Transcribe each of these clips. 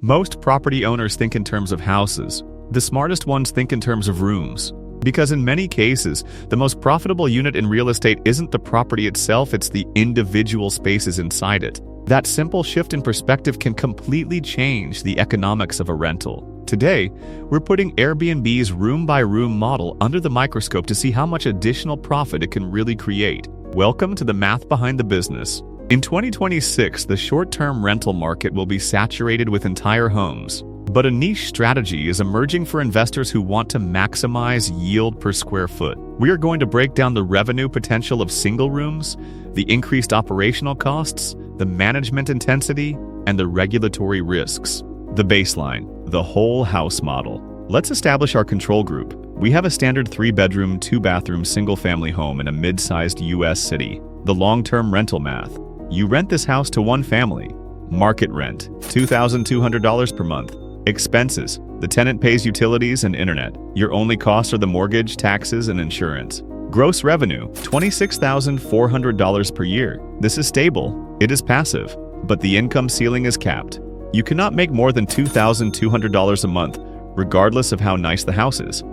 Most property owners think in terms of houses. The smartest ones think in terms of rooms. Because in many cases, the most profitable unit in real estate isn't the property itself, it's the individual spaces inside it. That simple shift in perspective can completely change the economics of a rental. Today, we're putting Airbnb's room-by-room model under the microscope to see how much additional profit it can really create. Welcome to the math behind the business. In 2026, the short-term rental market will be saturated with entire homes. But a niche strategy is emerging for investors who want to maximize yield per square foot. We are going to break down the revenue potential of single rooms, the increased operational costs, the management intensity, and the regulatory risks. The baseline, the whole house model. Let's establish our control group. We have a standard 3-bedroom, 2-bathroom, single-family home in a mid-sized U.S. city. The long-term rental math. You rent this house to one family. Market rent, $2,200 per month. Expenses, the tenant pays utilities and internet. Your only costs are the mortgage, taxes, and insurance. Gross revenue, $26,400 per year. This is stable, it is passive, but the income ceiling is capped. You cannot make more than $2,200 a month, regardless of how nice the house is.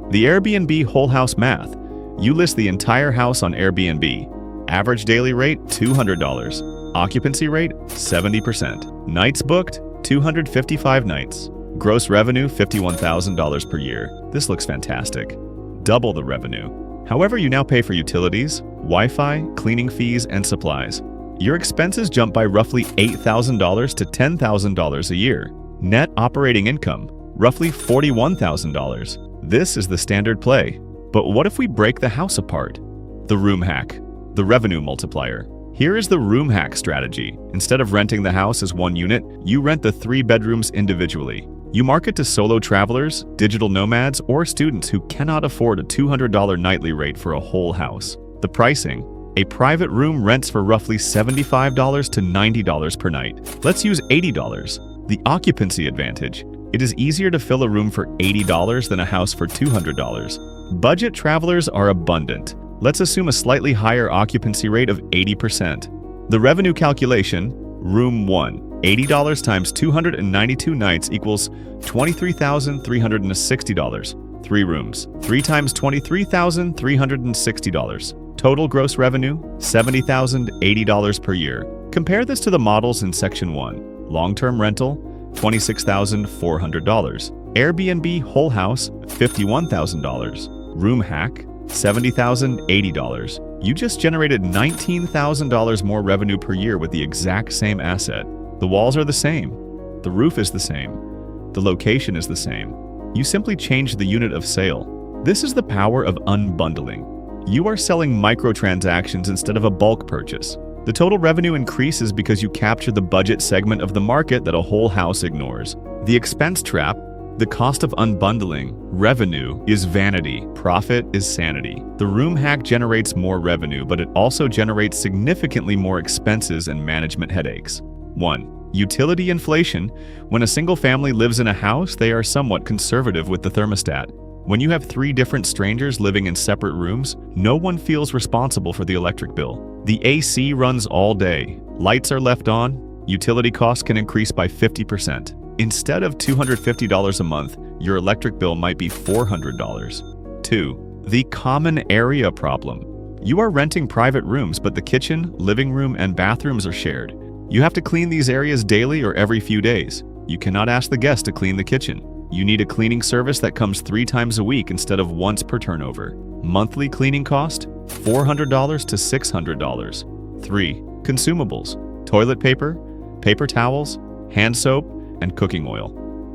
The Airbnb whole house math. You list the entire house on Airbnb. Average daily rate, $200. Occupancy rate, 70%. Nights booked, 255 nights. Gross revenue, $51,000 per year. This looks fantastic. Double the revenue. However, you now pay for utilities, Wi-Fi, cleaning fees, and supplies. Your expenses jump by roughly $8,000 to $10,000 a year. Net operating income, roughly $41,000. This is the standard play. But what if we break the house apart? The room hack. The revenue multiplier. Here is the room hack strategy. Instead of renting the house as one unit, you rent the 3 bedrooms individually. You market to solo travelers, digital nomads, or students who cannot afford a $200 nightly rate for a whole house. The pricing. A private room rents for roughly $75 to $90 per night. Let's use $80. The occupancy advantage. It is easier to fill a room for $80 than a house for $200. Budget travelers are abundant. Let's assume a slightly higher occupancy rate of 80%. The revenue calculation, room 1, $80 times 292 nights equals $23,360. 3 rooms, 3 times $23,360. Total gross revenue, $70,080 per year. Compare this to the models in Section 1. Long-term rental, $26,400. Airbnb whole house, $51,000. Room hack, $70,080. You just generated $19,000 more revenue per year with the exact same asset. The walls are the same. The roof is the same. The location is the same. You simply changed the unit of sale. This is the power of unbundling. You are selling microtransactions instead of a bulk purchase. The total revenue increases because you capture the budget segment of the market that a whole house ignores. The expense trap. The cost of unbundling, revenue, is vanity, profit is sanity. The room hack generates more revenue, but it also generates significantly more expenses and management headaches. 1. Utility inflation. When a single family lives in a house, they are somewhat conservative with the thermostat. When you have 3 different strangers living in separate rooms, no one feels responsible for the electric bill. The AC runs all day, lights are left on, utility costs can increase by 50%. Instead of $250 a month, your electric bill might be $400. 2. The common area problem. You are renting private rooms, but the kitchen, living room, and bathrooms are shared. You have to clean these areas daily or every few days. You cannot ask the guest to clean the kitchen. You need a cleaning service that comes 3 times a week instead of once per turnover. Monthly cleaning cost, $400 to $600. 3. Consumables. Toilet paper, paper towels, hand soap, and cooking oil.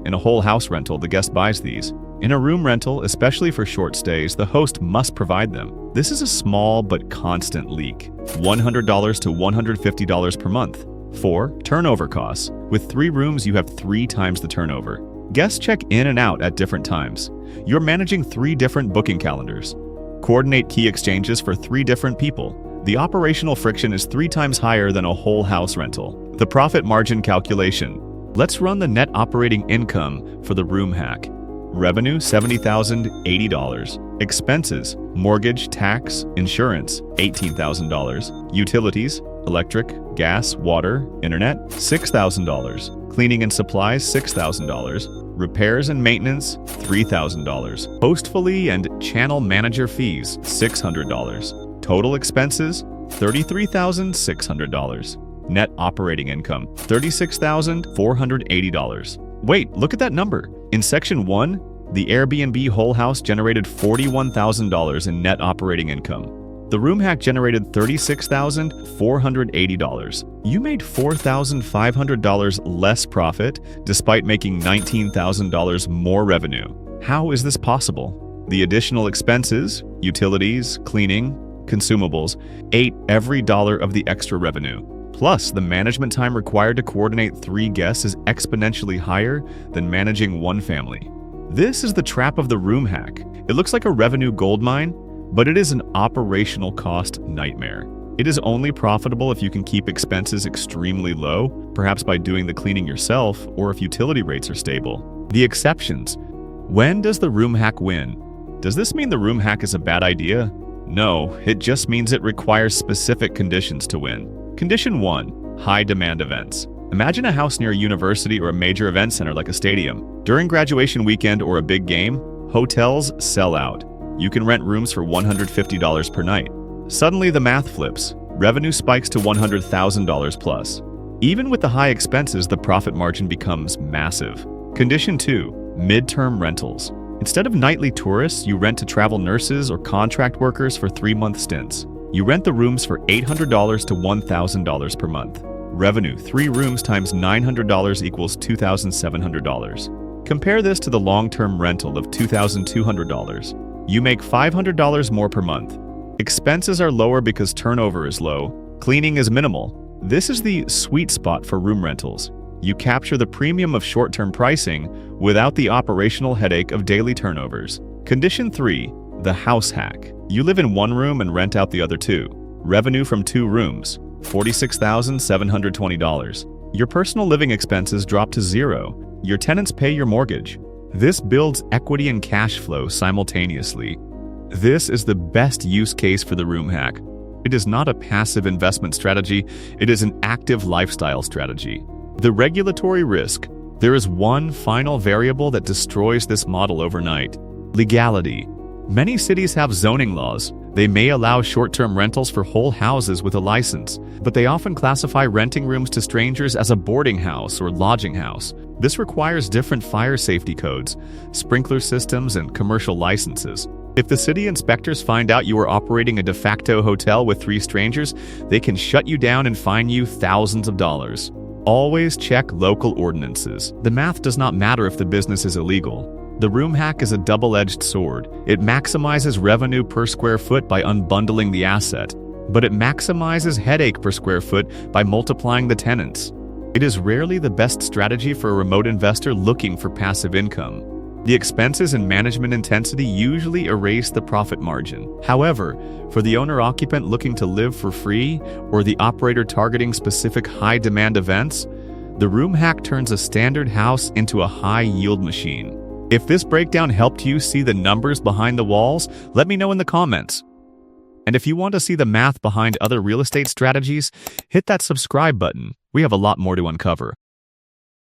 In a whole house rental, the guest buys these. In a room rental, especially for short stays, the host must provide them. This is a small but constant leak. $100 to $150 per month. 4. Turnover costs. With 3 rooms, you have 3 times the turnover. Guests check in and out at different times. You're managing 3 different booking calendars. Coordinate key exchanges for 3 different people. The operational friction is 3 times higher than a whole house rental. The profit margin calculation. Let's run the net operating income for the room hack. Revenue, $70,080. Expenses, mortgage, tax, insurance, $18,000. Utilities, electric, gas, water, internet, $6,000. Cleaning and supplies, $6,000. Repairs and maintenance, $3,000. Hostfully and channel manager fees, $600. Total expenses, $33,600. Net operating income, $36,480. Wait, look at that number. In Section 1, the Airbnb Whole House generated $41,000 in net operating income. The Room Hack generated $36,480. You made $4,500 less profit despite making $19,000 more revenue. How is this possible? The additional expenses, utilities, cleaning, consumables, ate every dollar of the extra revenue. Plus, the management time required to coordinate 3 guests is exponentially higher than managing 1 family. This is the trap of the Room Hack. It looks like a revenue goldmine, but it is an operational cost nightmare. It is only profitable if you can keep expenses extremely low, perhaps by doing the cleaning yourself or if utility rates are stable. The exceptions. When does the Room Hack win? Does this mean the Room Hack is a bad idea? No, it just means it requires specific conditions to win. Condition 1. High demand events. Imagine a house near a university or a major event center like a stadium. During graduation weekend or a big game, hotels sell out. You can rent rooms for $150 per night. Suddenly the math flips. Revenue spikes to $100,000 plus. Even with the high expenses, the profit margin becomes massive. Condition 2. Midterm rentals. Instead of nightly tourists, you rent to travel nurses or contract workers for 3-month stints. You rent the rooms for $800 to $1,000 per month. Revenue, 3 rooms times $900 equals $2,700. Compare this to the long-term rental of $2,200. You make $500 more per month. Expenses are lower because turnover is low. Cleaning is minimal. This is the sweet spot for room rentals. You capture the premium of short-term pricing without the operational headache of daily turnovers. Condition 3. The house hack. You live in 1 room and rent out the other 2. Revenue from 2 rooms, $46,720. Your personal living expenses drop to 0. Your tenants pay your mortgage. This builds equity and cash flow simultaneously. This is the best use case for the Room Hack. It is not a passive investment strategy, it is an active lifestyle strategy. The regulatory risk. There is one final variable that destroys this model overnight: legality. Many cities have zoning laws. They may allow short-term rentals for whole houses with a license, but they often classify renting rooms to strangers as a boarding house or lodging house. This requires different fire safety codes, sprinkler systems, and commercial licenses. If the city inspectors find out you are operating a de facto hotel with 3 strangers, they can shut you down and fine you thousands of dollars. Always check local ordinances. The math does not matter if the business is illegal. The Room Hack is a double-edged sword. It maximizes revenue per square foot by unbundling the asset, but it maximizes headache per square foot by multiplying the tenants. It is rarely the best strategy for a remote investor looking for passive income. The expenses and management intensity usually erase the profit margin. However, for the owner-occupant looking to live for free or the operator targeting specific high-demand events, the Room Hack turns a standard house into a high-yield machine. If this breakdown helped you see the numbers behind the walls, let me know in the comments. And if you want to see the math behind other real estate strategies, hit that subscribe button. We have a lot more to uncover.